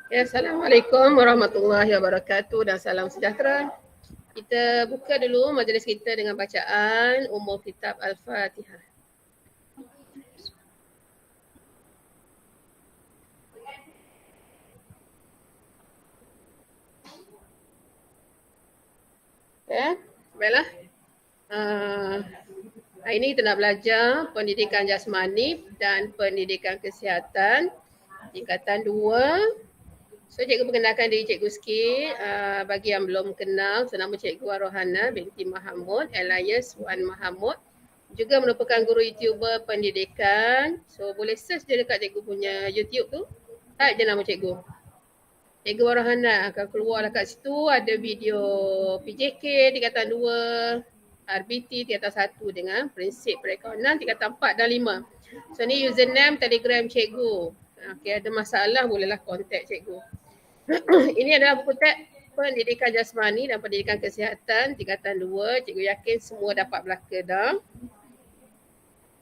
Ya, Assalamualaikum warahmatullahi wabarakatuh dan salam sejahtera. Kita buka dulu majlis kita dengan bacaan umum kitab Al-Fatihah. Ya, baiklah. Hari ini kita nak belajar pendidikan jasmani dan pendidikan kesihatan tingkatan 2. So, cikgu perkenalkan diri cikgu sikit. Bagi yang belum kenal, so, nama cikgu Rohana binti Mahamud, alias Wan Mahamud. Juga merupakan guru YouTuber pendidikan. So, boleh search je dekat cikgu punya YouTube tu. Type je nama cikgu. Cikgu Rohana akan keluar dekat situ. Ada video PJK tingkatan 2, RBT tingkatan 1 dengan prinsip perekonomian tingkatan 4 dan 5. So, ni username Telegram cikgu. Okay, ada masalah bolehlah kontak cikgu. Ini adalah buku teks pendidikan jasmani dan pendidikan kesihatan tingkatan 2. Cikgu yakin semua dapat belaka dah.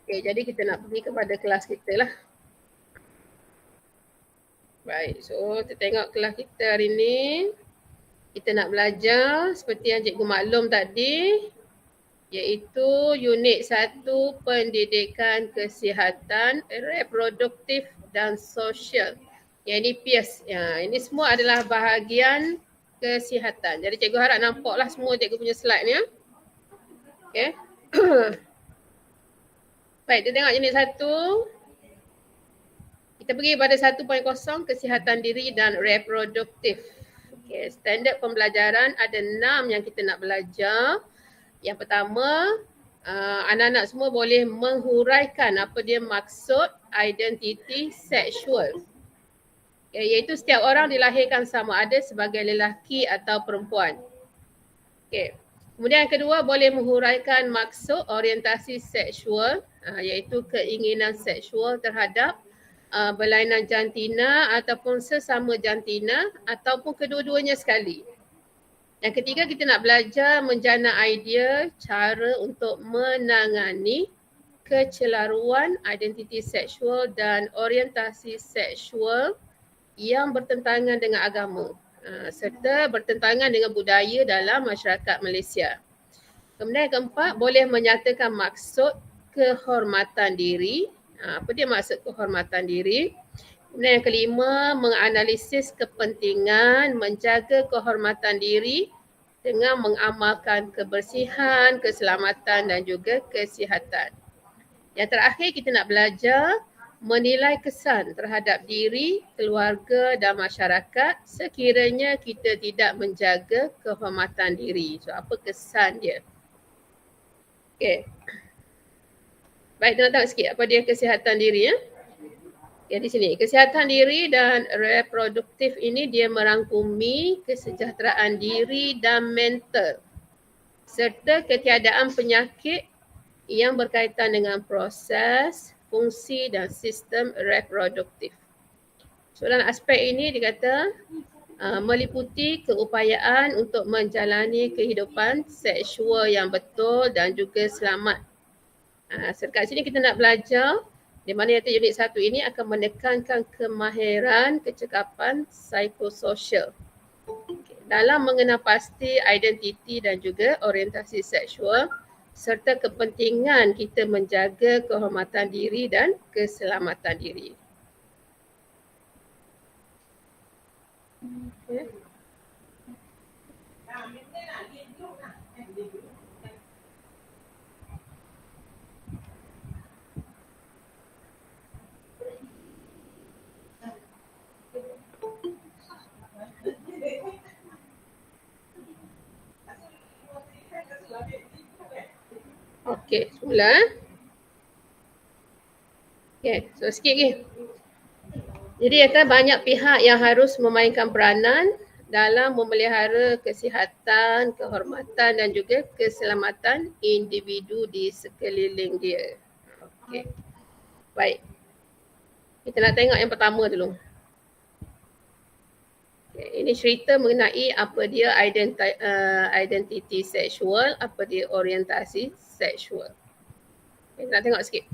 Okay, jadi kita nak pergi kepada kelas kita lah. Baik, so kita tengok kelas kita hari ni. Kita nak belajar seperti yang cikgu maklum tadi, iaitu unit 1 pendidikan kesihatan reproduktif dan sosial. Yang ini PIAS. Ya, ini semua adalah bahagian kesihatan. Jadi cikgu harap nampaklah semua cikgu punya slide ni. Okay. Baik, kita tengok unit 1. Kita pergi pada 1.0 kesihatan diri dan reproduktif. Okay, standard pembelajaran ada 6 yang kita nak belajar. Yang pertama, anak-anak semua boleh menghuraikan apa dia maksud identiti seksual. Okay, iaitu setiap orang dilahirkan sama ada sebagai lelaki atau perempuan. Okay. Kemudian yang kedua, boleh menghuraikan maksud orientasi seksual, iaitu keinginan seksual terhadap berlainan jantina ataupun sesama jantina ataupun kedua-duanya sekali. Yang ketiga, kita nak belajar menjana idea cara untuk menangani kecelaruan identiti seksual dan orientasi seksual yang bertentangan dengan agama serta bertentangan dengan budaya dalam masyarakat Malaysia. Kemudian yang keempat, boleh menyatakan maksud kehormatan diri. Apa dia maksud kehormatan diri? Kemudian yang kelima, menganalisis kepentingan menjaga kehormatan diri dengan mengamalkan kebersihan, keselamatan dan juga kesihatan. Yang terakhir, kita nak belajar menilai kesan terhadap diri, keluarga dan masyarakat sekiranya kita tidak menjaga kehormatan diri. So, apa kesan dia? Okay. Baik, kita nak tengok sikit apa dia kesihatan diri ya. Okay, di sini, kesihatan diri dan reproduktif ini dia merangkumi kesejahteraan diri dan mental serta ketiadaan penyakit yang berkaitan dengan proses, fungsi dan sistem reproduktif. So, dalam aspek ini dikata meliputi keupayaan untuk menjalani kehidupan seksual yang betul dan juga selamat. Dekat sini kita nak belajar di mana iaitu unit 1 ini akan menekankan kemahiran kecekapan psikososial dalam mengenal pasti identiti dan juga orientasi seksual serta kepentingan kita menjaga kehormatan diri dan keselamatan diri. Okay. Okey, semula. Okey, so sikit lagi. Jadi akan banyak pihak yang harus memainkan peranan dalam memelihara kesihatan, kehormatan dan juga keselamatan individu di sekeliling dia. Okey. Baik. Kita nak tengok yang pertama dulu. Okay, ini cerita mengenai apa dia identiti seksual, apa dia orientasi seksual. Okay, kita nak tengok sikit.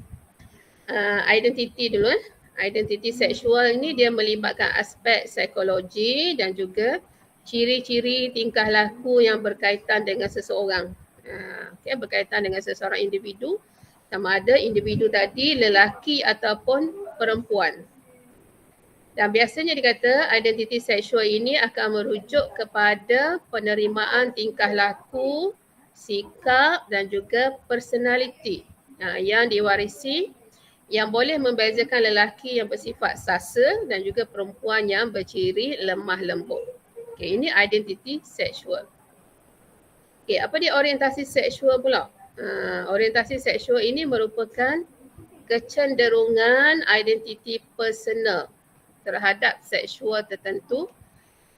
Identiti dulu. Identiti seksual ini dia melibatkan aspek psikologi dan juga ciri-ciri tingkah laku yang berkaitan dengan seseorang. Okay, berkaitan dengan seseorang individu, sama ada individu tadi lelaki ataupun perempuan. Dan biasanya dikata identiti seksual ini akan merujuk kepada penerimaan tingkah laku, sikap dan juga personality yang diwarisi, yang boleh membezakan lelaki yang bersifat sasa dan juga perempuan yang berciri lemah lembut. Okay, ini identiti seksual. Okay, apa dia orientasi seksual pula? Orientasi seksual ini merupakan kecenderungan identiti personal terhadap seksual tertentu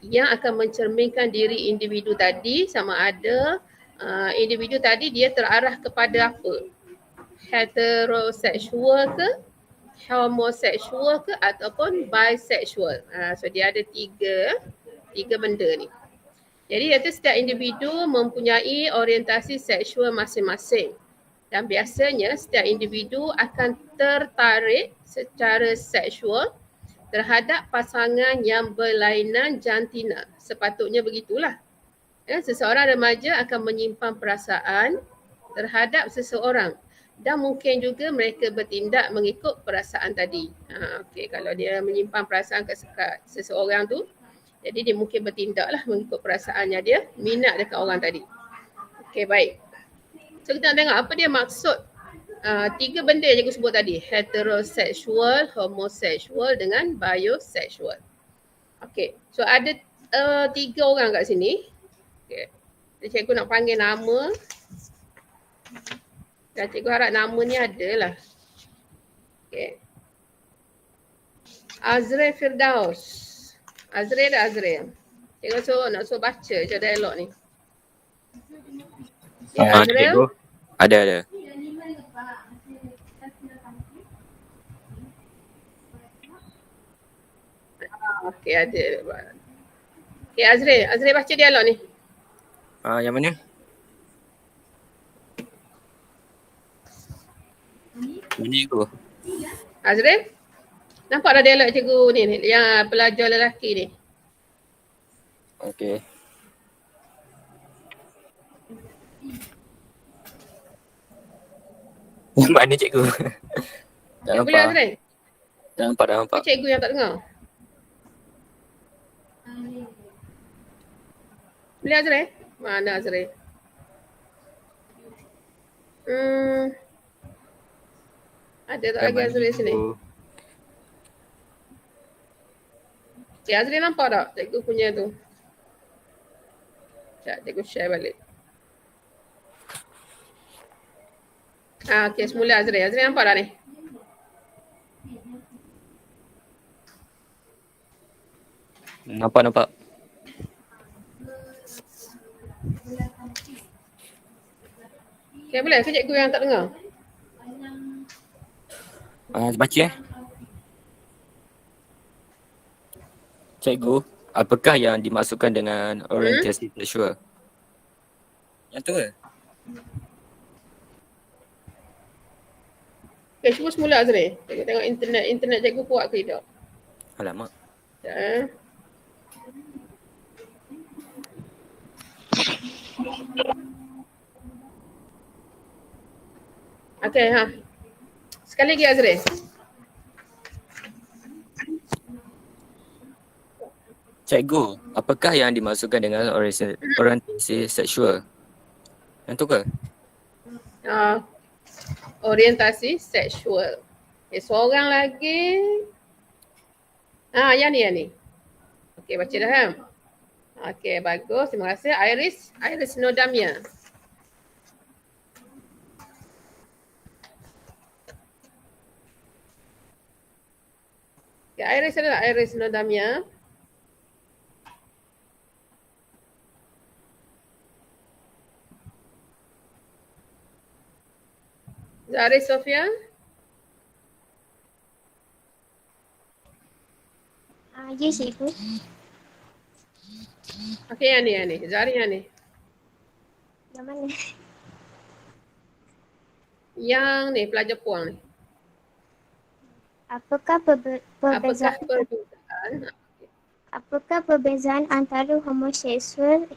yang akan mencerminkan diri individu tadi, sama ada individu tadi dia terarah kepada apa? Heteroseksual ke, homoseksual ke ataupun bisexual. So dia ada tiga benda ni. Jadi iaitu setiap individu mempunyai orientasi seksual masing-masing. Dan biasanya setiap individu akan tertarik secara seksual terhadap pasangan yang berlainan jantina. Sepatutnya begitulah. Seseorang remaja akan menyimpan perasaan terhadap seseorang dan mungkin juga mereka bertindak mengikut perasaan tadi. Okay, kalau dia menyimpan perasaan ke seseorang tu, jadi dia mungkin bertindaklah mengikut perasaannya, dia minat dekat orang tadi. Okay, baik. So kita nak tengok apa dia maksud tiga benda yang aku sebut tadi. Heteroseksual, homoseksual dengan bisexual. Okay, so ada tiga orang kat sini. Okay. Jadi cikgu nak panggil nama. Dan cikgu harap nama ni ada lah. Okay. Azrael Firdaus. Azrael dah Azrael. Cikgu nak suruh baca je dialog ni. Azrael? Cikgu. Ada. Okey, ada. Okey, Azrael baca dialog ni. Yang mana? Mana cikgu? Azrael? Nampak dah dialog cikgu ni yang pelajar lelaki ni. Okey. Yang mana cikgu? Tak nampak. Boleh Azrael? Tak nampak. Cikgu yang tak dengar. Boleh Azrael? Mana Azrael? Ada tak lagi Azrael sini? Okay, Azrael nampak tak cikgu punya tu? Sekejap, cikgu share balik. Okay, semula Azrael. Azrael nampak tak ni? Nampak. Okay, boleh ke cikgu yang tak dengar? Baca Cikgu, apakah yang dimaksudkan dengan orientasi seksual? Yang tu ke? Okay, cuba semula Azrael. Cikgu tengok internet cikgu kuat ke tidak. Alamak. Okay, sekali lagi Azrael. Cikgu, apakah yang dimaksudkan dengan orientasi seksual? Yang tu ke? Orientasi seksual. Okay, seorang lagi. Yang ni. Okay, baca dah. Okay, bagus. Terima kasih. Iris Nodamia. Okay, Iris adalah Iris Nodamia. Zari Sofia. Ya, cikgu. Okey, yang ni. Zari yang ni. Yang mana? Yang ni, pelajar puang ni. Apakah Apakah perbezaan? apakah perbezaan antara homoseksual,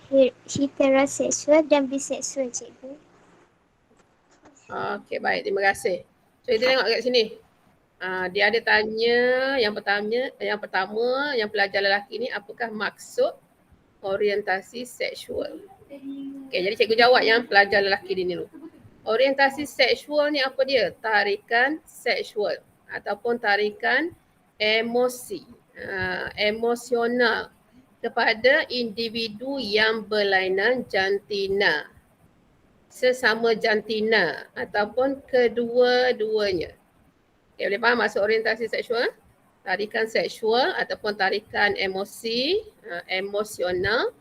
heteroseksual dan biseksual, cikgu? Okey, baik. Terima kasih. So, kita tengok kat sini. Dia ada tanya yang pertama yang pelajar lelaki ni apakah maksud orientasi seksual. Okey, jadi cikgu jawab yang pelajar lelaki ni dulu. Orientasi seksual ni apa dia? Tarikan seksual ataupun tarikan emosi, emosional kepada individu yang berlainan jantina, sesama jantina ataupun kedua-duanya. Okay, boleh faham maksud orientasi seksual? Tarikan seksual ataupun tarikan emosi, emosional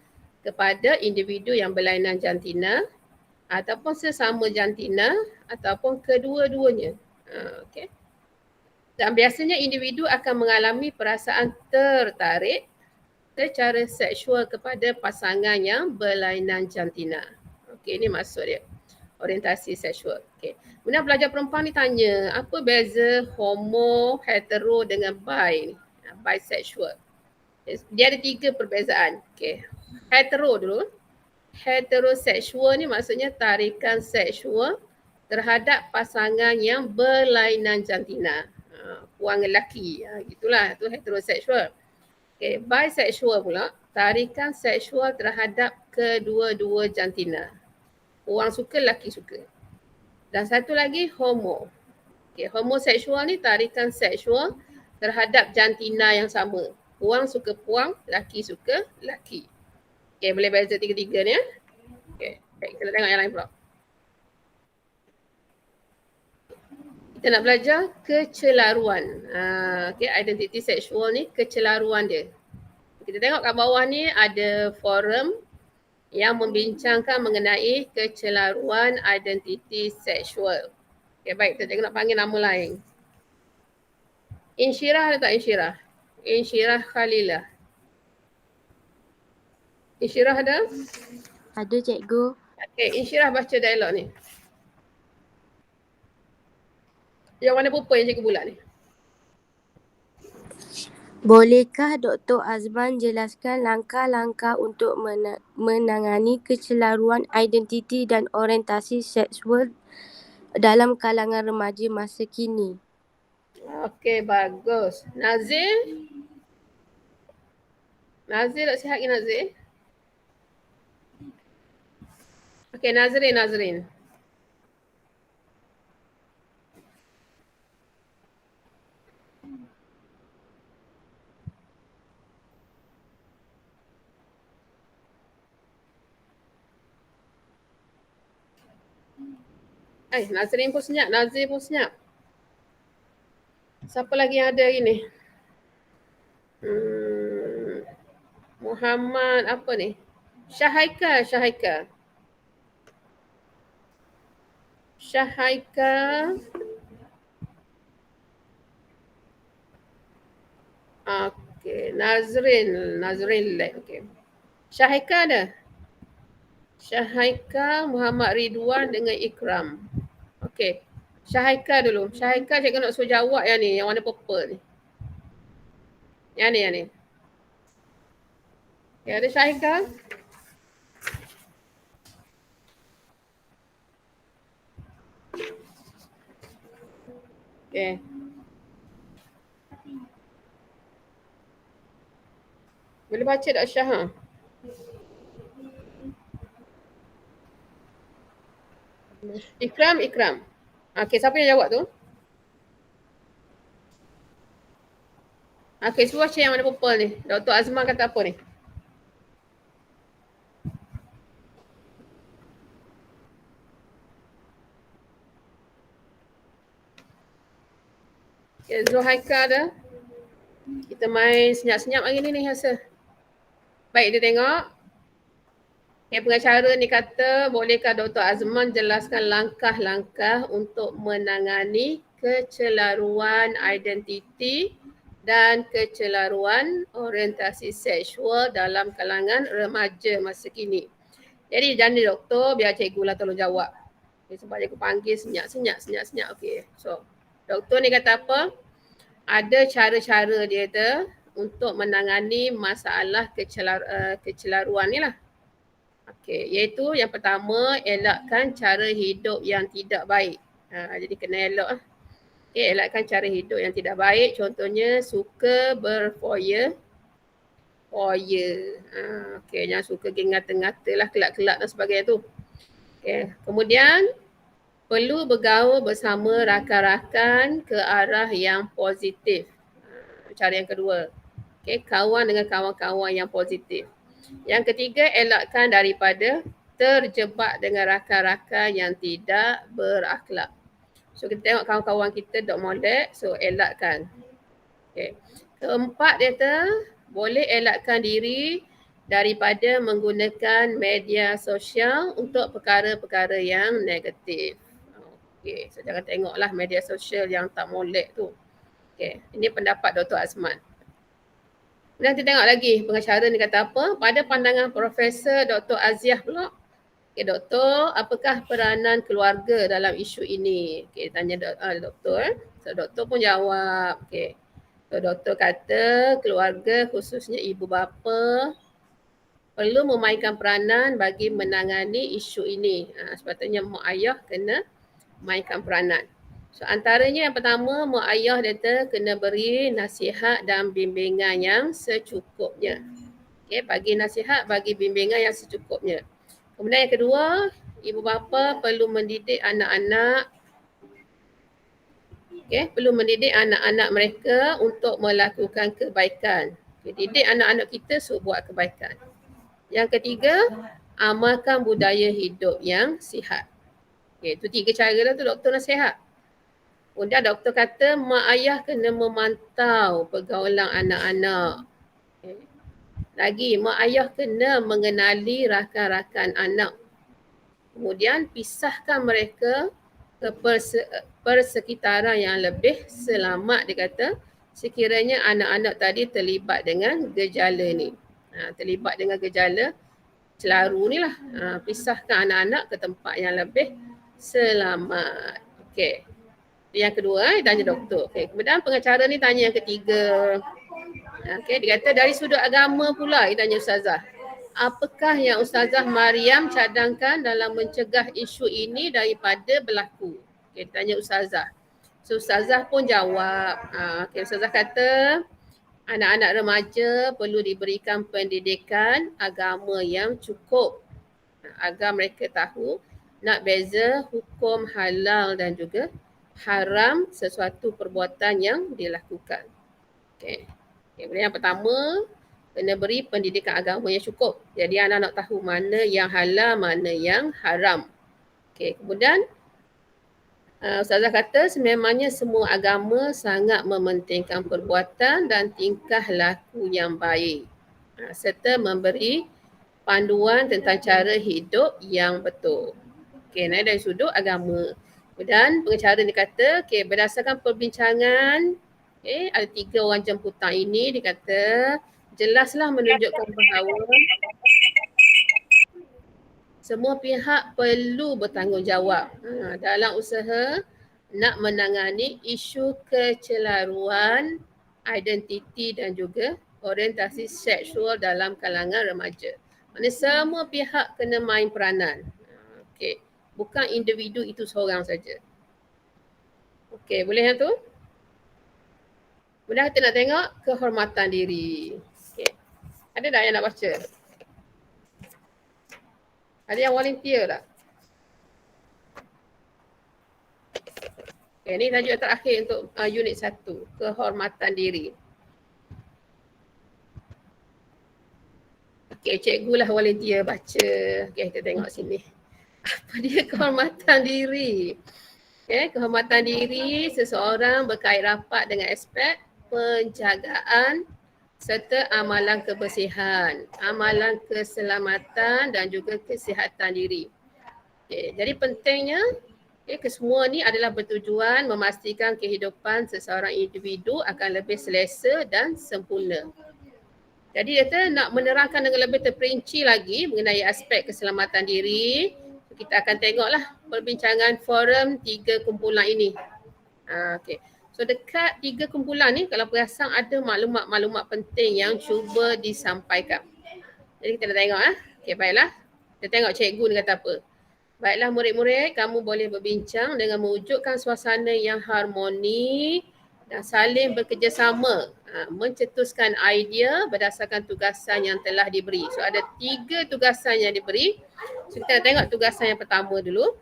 kepada individu yang berlainan jantina ataupun sesama jantina ataupun kedua-duanya. Okay. Dan biasanya individu akan mengalami perasaan tertarik secara seksual kepada pasangan yang berlainan jantina. Okey, ini maksud dia. Orientasi seksual. Okey. Kemudian pelajar perempuan ni tanya, apa beza homo, hetero dengan bi ni? Bisexual. Dia ada 3 perbezaan. Okey. Hetero dulu. Heteroseksual ni maksudnya tarikan seksual terhadap pasangan yang berlainan jantina. Puang lelaki. Gitulah, tu heteroseksual. Okay, bisexual pula, tarikan seksual terhadap kedua-dua jantina. Orang suka, lelaki suka. Dan satu lagi homo. Okay, homoseksual ni tarikan seksual terhadap jantina yang sama. Puang suka puang, lelaki suka lelaki. Okay, boleh beza 3-3 ni ya. Okay, baik, kita tengok yang lain pula. Kita nak belajar kecelaruan. Okay, identiti seksual ni kecelaruan dia. Kita tengok kat bawah ni ada forum yang membincangkan mengenai kecelaruan identiti seksual. Okay, baik, kita nak panggil nama lain. Insyirah ada tak Insyirah? Insyirah Khalilah. Insyirah ada? Ada, cikgu. Okay, Insyirah baca dialog ni. Yang warna purple yang cikgu bulat ni. Bolehkah Dr. Azman jelaskan langkah-langkah untuk menangani kecelaruan identiti dan orientasi seksual dalam kalangan remaja masa kini? Okey, bagus. Nazir? Nazir tak sihat ke Nazir? Okey, Nazrin. Nazrin pun senyap, Nazir pun senyap. Siapa lagi yang ada hari ni? Muhammad apa ni? Syahaika. Okey, Nazrin okey. Syahaika ada? Syahaika, Muhammad Ridwan dengan Ikram. Okey. Syahaika dulu. Syahaika cikgu nak suruh jawab yang ni, yang warna purple ni. Yang ni. Okay, ada Syahaika? Okay. Boleh baca tak Syah? Ikram. Okey, siapa yang jawab tu? Okey, suruh baca yang warna purple ni. Dr. Azman kata apa ni? Okay, Zuhaika ada. Kita main senyap-senyap hari ni rasa. Baik, dia tengok. Okay, pengacara ni kata, bolehkah Dr. Azman jelaskan langkah-langkah untuk menangani kecelaruan identiti dan kecelaruan orientasi seksual dalam kalangan remaja masa kini. Jadi janda doktor, biar cikgu lah tolong jawab. Okay, sebab cikgu panggil senyap-senyap. Okay, so doktor ni kata apa? ada cara-cara dia tu untuk menangani masalah kecelaruan ni lah. Okey, iaitu yang pertama, elakkan cara hidup yang tidak baik. Jadi kena elak lah. Okay, elakkan cara hidup yang tidak baik. Contohnya suka berfoya. Okay, jangan suka ngata-ngata lah, kelak-kelak dan sebagainya tu. Okay. Kemudian perlu bergaul bersama rakan-rakan ke arah yang positif. Cara yang kedua. Okay, kawan dengan kawan-kawan yang positif. Yang ketiga, elakkan daripada terjebak dengan rakan-rakan yang tidak berakhlak. So kita tengok kawan-kawan kita dok molek, so elakkan. Okay. Keempat dia tu, boleh elakkan diri daripada menggunakan media sosial untuk perkara-perkara yang negatif. Okay, so jangan tengoklah media sosial yang tak molek tu. Okay, ini pendapat Dr. Azman. Kemudian kita tengok lagi pengacara ni kata apa. Pada pandangan Profesor Dr. Aziah pula. Okay, doktor, apakah peranan keluarga dalam isu ini? Okay, tanya doktor. So doktor pun jawab. Okay. So doktor kata keluarga khususnya ibu bapa perlu memainkan peranan bagi menangani isu ini. Sepatutnya mak ayah kena mainkan peranan. So antaranya yang pertama, mak ayah dia kena beri nasihat dan bimbingan yang secukupnya. Okay, bagi nasihat, bagi bimbingan yang secukupnya. Kemudian yang kedua, ibu bapa perlu mendidik anak-anak. Okay, perlu mendidik anak-anak mereka untuk melakukan kebaikan. Okay, didik anak-anak kita suruh buat kebaikan. Yang ketiga, amalkan budaya hidup yang sihat. Okay, itu 3 cara lah tu doktor nasihat. Kemudian doktor kata mak ayah kena memantau pergaulan anak-anak. Okay. Lagi, mak ayah kena mengenali rakan-rakan anak. Kemudian pisahkan mereka ke persekitaran yang lebih selamat, dia kata, sekiranya anak-anak tadi terlibat dengan gejala ni. Terlibat dengan gejala celaru ni lah. Pisahkan anak-anak ke tempat yang lebih selamat. Okey. Yang kedua, tanya doktor. Okay. Kemudian pengacara ni tanya yang ketiga. Okay, dia kata dari sudut agama pula, dia tanya Ustazah. Apakah yang Ustazah Mariam cadangkan dalam mencegah isu ini daripada berlaku? Okay, dia tanya Ustazah. So Ustazah pun jawab. Okay, Ustazah kata anak-anak remaja perlu diberikan pendidikan agama yang cukup agar mereka tahu nak beza hukum halal dan juga haram sesuatu perbuatan yang dilakukan. Okay. Yang pertama, kena beri pendidikan agama yang cukup. Jadi anak-anak tahu mana yang halal, mana yang haram. Okay. Kemudian Ustazah kata sememangnya semua agama sangat mementingkan perbuatan dan tingkah laku yang baik. Serta memberi panduan tentang cara hidup yang betul. Okay, dari sudut agama. Dan pengacara ni kata, okay, berdasarkan perbincangan, okay, ada 3 orang jemputan ini, dia kata jelaslah menunjukkan bahawa semua pihak perlu bertanggungjawab dalam usaha nak menangani isu kecelaruan, identiti dan juga orientasi seksual dalam kalangan remaja. Maksudnya semua pihak kena main peranan. Okay. Bukan individu itu seorang saja. Okey, boleh yang tu? Kemudian kita nak tengok kehormatan diri. Okey. Ada tak yang nak baca? Ada yang volunteer tak? Okey, ni tajuk terakhir untuk unit 1, kehormatan diri. Okey, cikgu lah volunteer baca. Okey, kita tengok sini. Apa dia kehormatan diri? Okay, kehormatan diri seseorang berkait rapat dengan aspek penjagaan serta amalan kebersihan, amalan keselamatan dan juga kesihatan diri. Okay, jadi pentingnya kesemua ni adalah bertujuan memastikan kehidupan seseorang individu akan lebih selesa dan sempurna. Jadi dia nak menerangkan dengan lebih terperinci lagi mengenai aspek keselamatan diri. Kita akan tengoklah perbincangan forum 3 kumpulan ini. Okay. So dekat 3 kumpulan ni kalau perasan ada maklumat-maklumat penting yang cuba disampaikan. Jadi kita dah tengok Okey, baiklah. Kita tengok cikgu ni kata apa. Baiklah murid-murid, kamu boleh berbincang dengan mewujudkan suasana yang harmoni dan saling bekerjasama. Mencetuskan idea berdasarkan tugasan yang telah diberi. So ada 3 tugasan yang diberi. So kita tengok tugasan yang pertama dulu.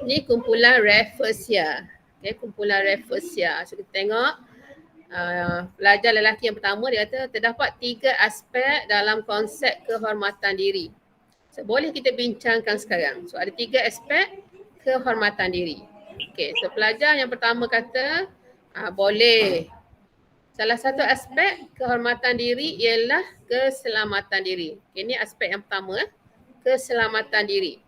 Ni kumpulan Rafflesia. Okay, kumpulan Rafflesia. So kita tengok pelajar lelaki yang pertama dia kata terdapat 3 aspek dalam konsep kehormatan diri. So boleh kita bincangkan sekarang. So ada 3 aspek kehormatan diri. Okay, so pelajar yang pertama kata boleh. Salah satu aspek kehormatan diri ialah keselamatan diri. Okay, ini aspek yang pertama keselamatan diri.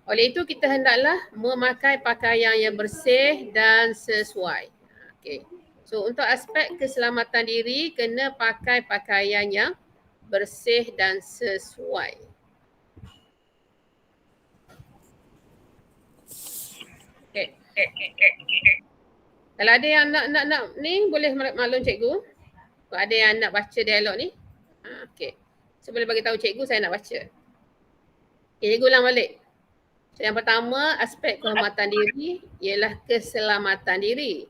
Oleh itu kita hendaklah memakai pakaian yang bersih dan sesuai. Okay. So untuk aspek keselamatan diri kena pakai pakaian yang bersih dan sesuai. Okay. Kalau ada yang nak ni boleh maklum cikgu. Kalau ada yang nak baca dialog ni. Okay. So boleh bagi tahu cikgu saya nak baca. Okay, cikgu ulang balik. So yang pertama aspek kehormatan diri ialah keselamatan diri.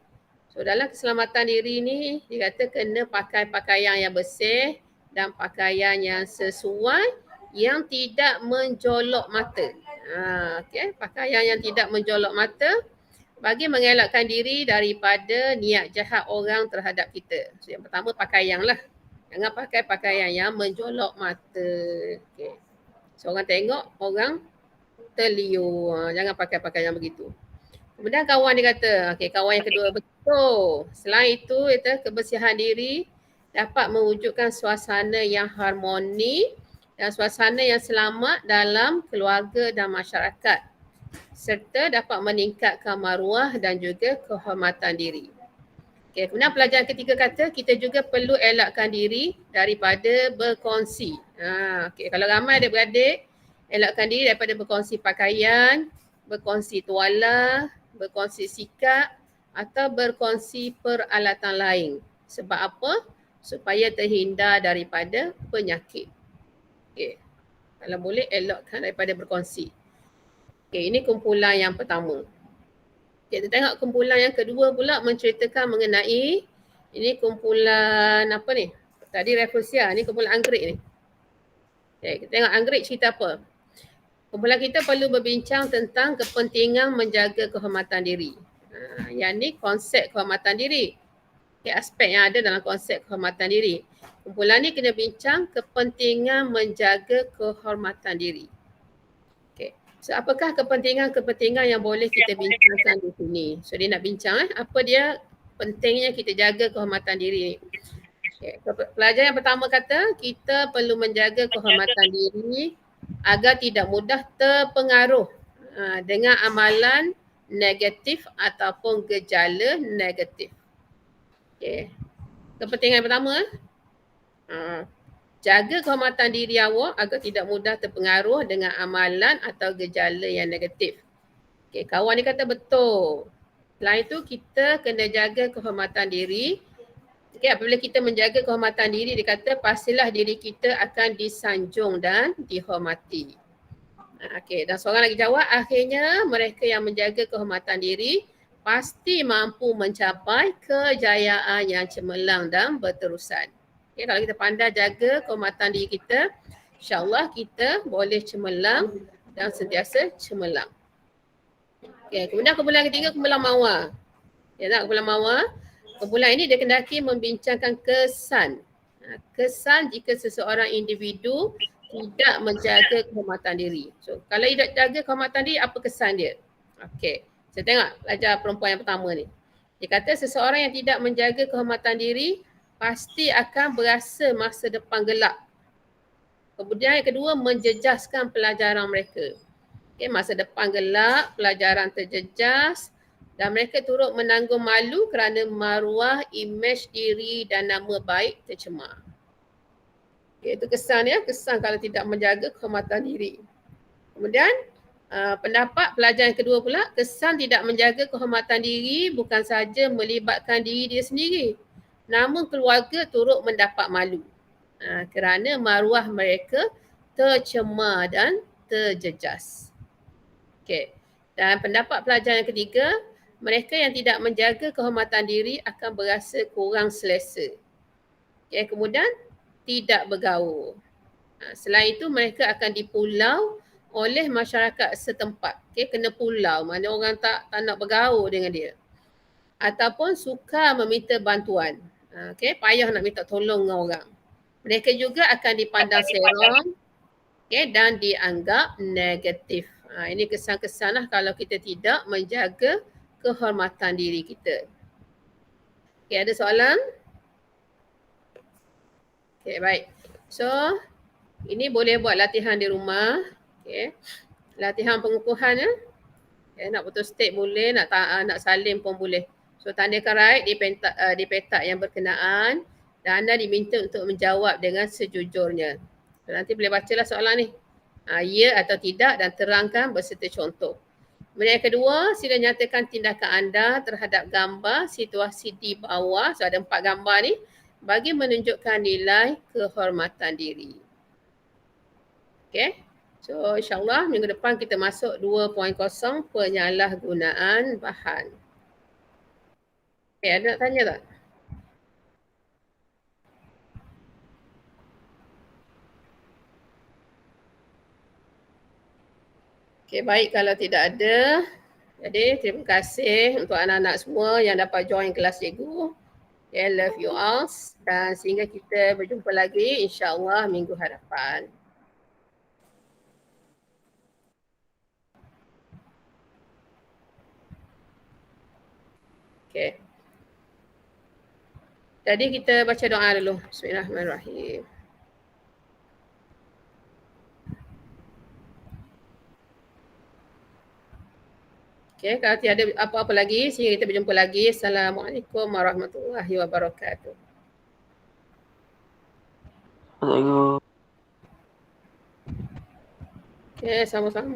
So dalam keselamatan diri ni dia kata kena pakai pakaian yang bersih dan pakaian yang sesuai yang tidak menjolok mata. Okay, pakaian yang tidak menjolok mata bagi mengelakkan diri daripada niat jahat orang terhadap kita. So yang pertama pakaian lah. Jangan pakai pakaian yang menjolok mata. Okay. So orang tengok orang terliur. Jangan pakai pakaian yang begitu. Kemudian kawan dia kata, okey kawan yang kedua betul. Selain itu, kebersihan diri dapat mewujudkan suasana yang harmoni dan suasana yang selamat dalam keluarga dan masyarakat. Serta dapat meningkatkan maruah dan juga kehormatan diri. Okey, kemudian pelajaran ketiga kata kita juga perlu elakkan diri daripada berkongsi. Okey, kalau ramai adik-beradik, elakkan diri daripada berkongsi pakaian, berkongsi tuala, berkongsi sikap atau berkongsi peralatan lain. Sebab apa? Supaya terhindar daripada penyakit. Okay. Kalau boleh elakkan daripada berkongsi. Okay, ini kumpulan yang pertama. Okay, kita tengok kumpulan yang kedua pula menceritakan mengenai ini kumpulan apa ni? Tadi Rafflesia, ni kumpulan Anggerik ni. Okay, kita tengok Anggerik cerita apa. Kumpulan kita perlu berbincang tentang kepentingan menjaga kehormatan diri. Yang ni konsep kehormatan diri. Okay, aspek yang ada dalam konsep kehormatan diri. Kumpulan ni kena bincang kepentingan menjaga kehormatan diri. Okay. So apakah kepentingan yang boleh kita bincangkan di sini? So dia nak bincang apa dia pentingnya kita jaga kehormatan diri ni. Okay. Pelajar yang pertama kata kita perlu menjaga kehormatan diri agar tidak mudah terpengaruh dengan amalan negatif ataupun gejala negatif. Okay. Kepentingan pertama, jaga kehormatan diri awak agar tidak mudah terpengaruh dengan amalan atau gejala yang negatif. Okay. Kawan ni kata betul. Selain itu kita kena jaga kehormatan diri. Okay, apabila kita menjaga kehormatan diri, dia kata pastilah diri kita akan disanjung dan dihormati. Okay, dan seorang lagi jawab, akhirnya mereka yang menjaga kehormatan diri pasti mampu mencapai kejayaan yang cemerlang dan berterusan. Okay, kalau kita pandai jaga kehormatan diri kita, insyaAllah kita boleh cemerlang dan sentiasa cemerlang. Okay, kemudian kumpulan ketiga, kumpulan Mawar. Ya, tak, kumpulan Mawar. Kumpulan ini dia kendaki membincangkan kesan. Kesan jika seseorang individu tidak menjaga kehormatan diri. So kalau tidak jaga kehormatan diri, apa kesan dia? Okey. Saya tengok pelajar perempuan yang pertama ni. Dia kata seseorang yang tidak menjaga kehormatan diri pasti akan berasa masa depan gelap. Kemudian yang kedua, menjejaskan pelajaran mereka. Okey, masa depan gelap, pelajaran terjejas. Dan mereka turut menanggung malu kerana maruah, imej diri dan nama baik tercemar. Okay, itu kesan ya, kesan kalau tidak menjaga kehormatan diri. Kemudian Pendapat pelajar yang kedua pula, kesan tidak menjaga kehormatan diri bukan sahaja melibatkan diri dia sendiri, namun keluarga turut mendapat malu kerana maruah mereka tercemar dan terjejas. Okey. Dan pendapat pelajar yang ketiga, mereka yang tidak menjaga kehormatan diri akan berasa kurang selesa. Okey, kemudian tidak bergaul. Selain itu mereka akan dipulau oleh masyarakat setempat. Okey, kena pulau, mana orang tak nak bergaul dengan dia. Ataupun suka meminta bantuan. Okey, payah nak minta tolong dengan orang. Mereka juga akan dipandang serong, okey, dan dianggap negatif. Ini kesan-kesan lah kalau kita tidak menjaga kehormatan diri kita. Okey, ada soalan? Okey, baik. So, ini boleh buat latihan di rumah. Okay. Latihan pengukuhan ya. Okay, nak putus state boleh, nak salin pun boleh. So tandakan right di petak yang berkenaan dan anda diminta untuk menjawab dengan sejujurnya. So, nanti boleh bacalah soalan ni. Ya atau tidak dan terangkan berserta contoh. Kemudian yang kedua, sila nyatakan tindakan anda terhadap gambar situasi di bawah. So ada 4 gambar ni bagi menunjukkan nilai kehormatan diri. Okay. So insyaAllah minggu depan kita masuk 2.0 penyalahgunaan bahan. Okay, ada nak tanya tak? Okay, baik kalau tidak ada. Jadi terima kasih untuk anak-anak semua yang dapat join kelas cikgu. Okay, love you all. Dan sehingga kita berjumpa lagi insyaAllah minggu hadapan. Okay. Jadi kita baca doa dulu. Bismillahirrahmanirrahim. Okay, kalau tiada apa-apa lagi, sehingga kita berjumpa lagi. Assalamualaikum warahmatullahi wabarakatuh. Assalamualaikum. Okay, sama-sama.